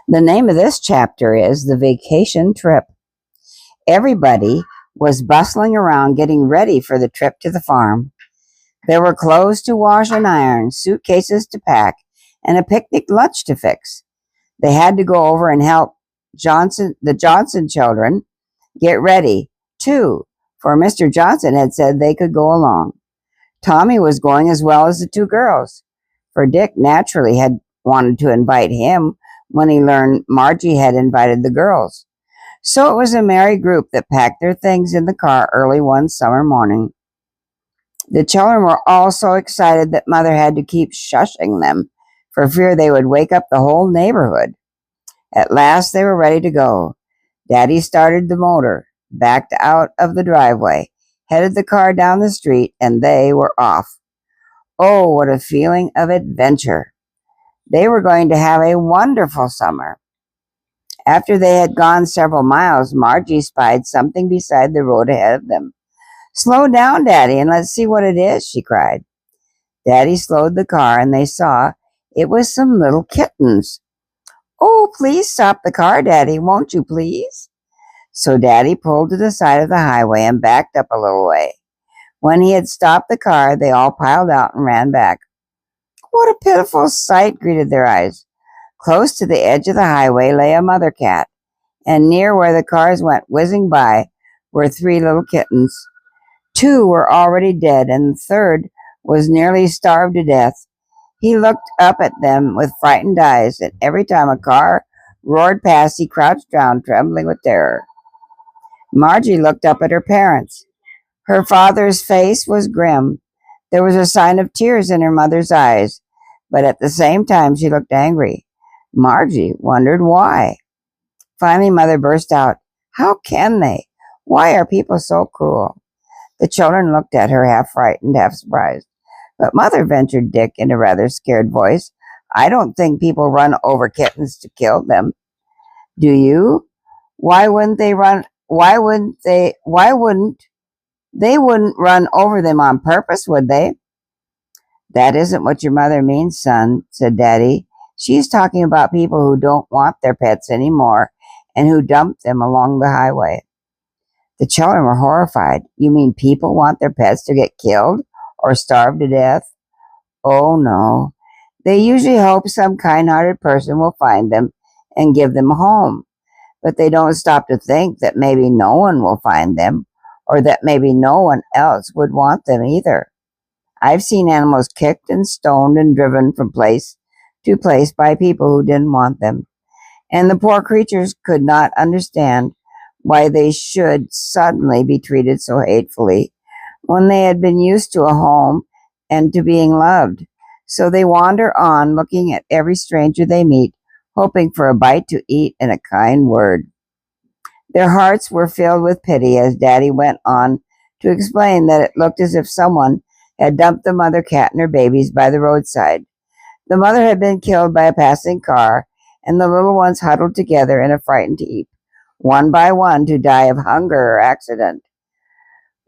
The name of this chapter is The Vacation Trip. Everybody was bustling around getting ready for the trip to the farm. There were clothes to wash and iron, suitcases to pack, and a picnic lunch to fix. They had to go over and help the Johnson children get ready, too, for Mr. Johnson had said they could go along. Tommy was going as well as the two girls, for Dick naturally had wanted to invite him when he learned Margie had invited the girls. So it was a merry group that packed their things in the car early one summer morning. The children were all so excited that Mother had to keep shushing them for fear they would wake up the whole neighborhood. At last they were ready to go. Daddy started the motor, backed out of the driveway, headed the car down the street, and they were off. Oh, what a feeling of adventure! They were going to have a wonderful summer. After they had gone several miles, Margie spied something beside the road ahead of them. "Slow down, Daddy, and let's see what it is," she cried. Daddy slowed the car, and they saw it was some little kittens. "Oh, please stop the car, Daddy, won't you please?" So Daddy pulled to the side of the highway and backed up a little way. When he had stopped the car, they all piled out and ran back. What a pitiful sight greeted their eyes. Close to the edge of the highway lay a mother cat, and near where the cars went whizzing by were three little kittens. Two were already dead, and the third was nearly starved to death. He looked up at them with frightened eyes, and every time a car roared past, he crouched down, trembling with terror. Margie looked up at her parents. Her father's face was grim. There was a sign of tears in her mother's eyes, but at the same time she looked angry. Margie wondered why. Finally, Mother burst out, "How can they? Why are people so cruel?" The children looked at her, half frightened, half surprised. "But Mother," ventured Dick in a rather scared voice, "I don't think people run over kittens to kill them." "Do you? Why wouldn't they run? Why wouldn't they? They wouldn't run over them on purpose, would they?" "That isn't what your mother means, son," said Daddy. "She's talking about people who don't want their pets anymore and who dump them along the highway." The children were horrified. "You mean people want their pets to get killed or starve to death?" "Oh, no. They usually hope some kind-hearted person will find them and give them a home. But they don't stop to think that maybe no one will find them, or that maybe no one else would want them either. I've seen animals kicked and stoned and driven from place to place by people who didn't want them, and the poor creatures could not understand why they should suddenly be treated so hatefully when they had been used to a home and to being loved. So they wander on, looking at every stranger they meet, hoping for a bite to eat and a kind word." Their hearts were filled with pity as Daddy went on to explain that it looked as if someone had dumped the mother cat and her babies by the roadside. The mother had been killed by a passing car, and the little ones huddled together in a frightened heap, one by one, to die of hunger or accident.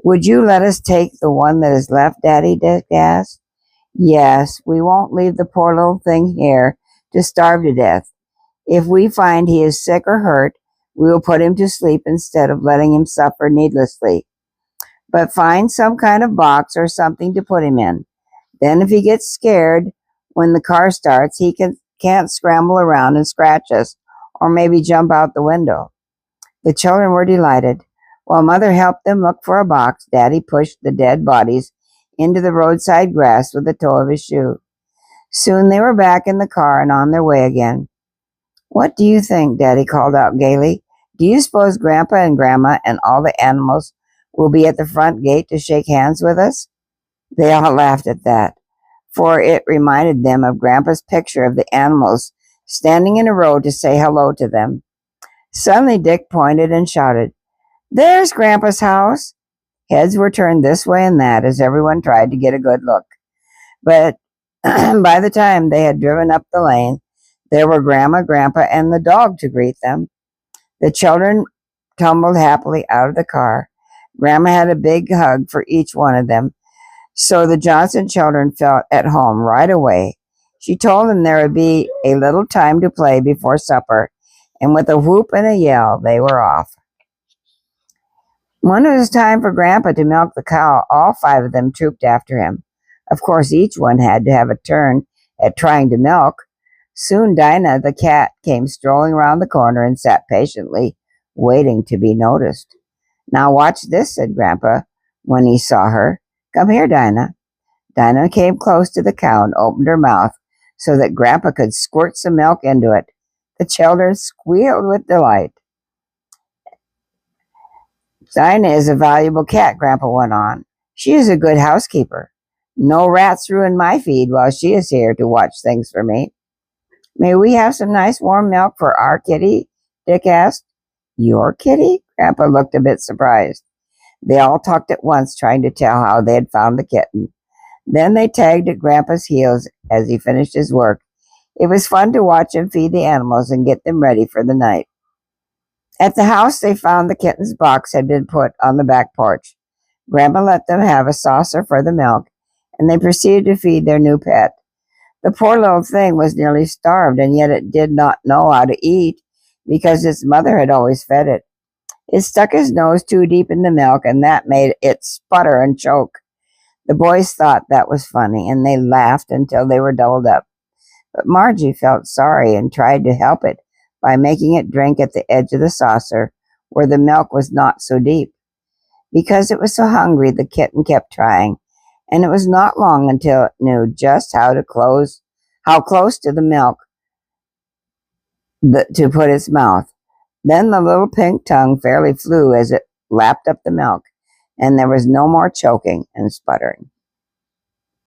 "Would you let us take the one that is left, Daddy?" Dick asked. "Yes, we won't leave the poor little thing here to starve to death. If we find he is sick or hurt, we will put him to sleep instead of letting him suffer needlessly. But find some kind of box or something to put him in. Then if he gets scared when the car starts, he can't scramble around and scratch us, or maybe jump out the window." The children were delighted. While Mother helped them look for a box, Daddy pushed the dead bodies into the roadside grass with the toe of his shoe. Soon they were back in the car and on their way again. "What do you think?" Daddy called out gaily. "Do you suppose Grandpa and Grandma and all the animals will be at the front gate to shake hands with us?" They all laughed at that, for it reminded them of Grandpa's picture of the animals standing in a row to say hello to them. Suddenly Dick pointed and shouted, "There's Grandpa's house!" Heads were turned this way and that as everyone tried to get a good look. But by the time they had driven up the lane, there were Grandma, Grandpa, and the dog to greet them. The children tumbled happily out of the car. Grandma had a big hug for each one of them, so the Johnson children felt at home right away. She told them there would be a little time to play before supper, and with a whoop and a yell, they were off. When it was time for Grandpa to milk the cow, all 5 of them trooped after him. Of course, each one had to have a turn at trying to milk. Soon Dinah, the cat, came strolling around the corner and sat patiently, waiting to be noticed. "Now watch this," said Grandpa when he saw her. "Come here, Dinah." Dinah came close to the cow and opened her mouth so that Grandpa could squirt some milk into it. The children squealed with delight. "Dinah is a valuable cat," Grandpa went on. "She is a good housekeeper. No rats ruin my feed while she is here to watch things for me." "May we have some nice warm milk for our kitty?" Dick asked. "Your kitty?" Grandpa looked a bit surprised. They all talked at once, trying to tell how they had found the kitten. Then they tagged at Grandpa's heels as he finished his work. It was fun to watch him feed the animals and get them ready for the night. At the house, they found the kitten's box had been put on the back porch. Grandpa let them have a saucer for the milk, and they proceeded to feed their new pet. The poor little thing was nearly starved, and yet it did not know how to eat because its mother had always fed it. It stuck its nose too deep in the milk, and that made it sputter and choke. The boys thought that was funny, and they laughed until they were doubled up. But Margie felt sorry and tried to help it by making it drink at the edge of the saucer where the milk was not so deep. Because it was so hungry, the kitten kept trying, and it was not long until it knew just how close to the milk to put its mouth. Then the little pink tongue fairly flew as it lapped up the milk, and there was no more choking and sputtering.